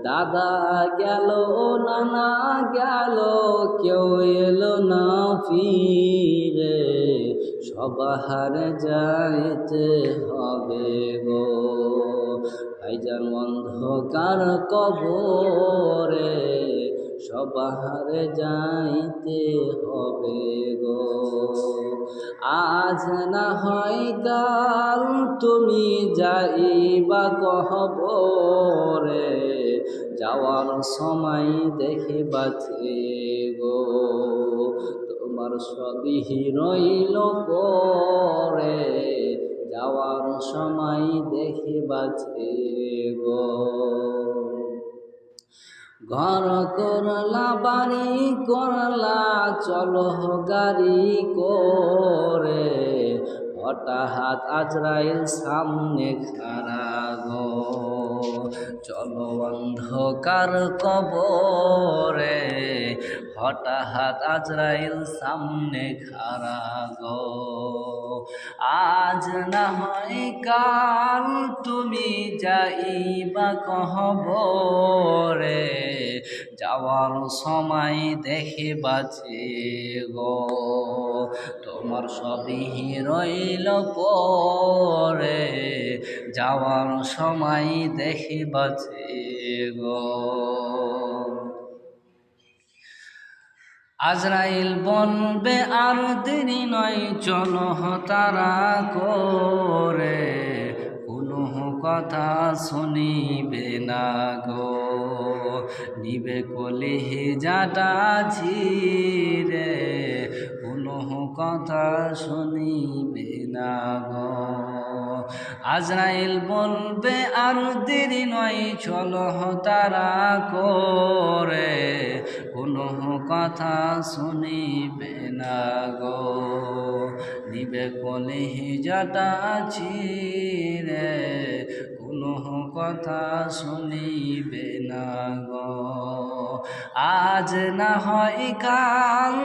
দাদা গেল, নানা গেল, কেউ এলো না ফিরে, সবার যাইতে হবে গো। ভাইজান অন্ধকার কবরে সবার যাইতে হবে গো। আজ না হয় কাল তুমি যাইবা কবরে, যাওয়ার সময় দেখে বাঁচে গো। তোমার সবই রইল পরে, যাওয়ার সময় দেখে বাঁচে গো। ঘর করলা, বাড়ি করলা, চলো গাড়ি করে, হঠাৎ আজরাইল সামনে খাড়া গো। চলো অন্ধকার কবরে, হঠাৎ আজরাইল সামনে খাড়া গো। আজ না হয় কাল তুমি যাইবা কবরে, যাওয়ার সময় দেখে বাঁচে গো। তোমার সবই রইল পরে, যাওয়ার সময় দেখে বাঁচে গো। আজরাইল বলবে আর দেরি নয়, চলো তারা করে, কোনো কথা শুনিবে না গো। নিবে কলিজাটা ছিঁড়ে, কোনো কথা শুনিবে না গো। আজরাইল বলবে আর দেরি নয়, চলো তারা করে, কোনো কথা শুনিবে না গো। নিবে কলিজাটা ছিঁড়ে, কোনো কথা শুনিবে না গো। আজ না হয় কাল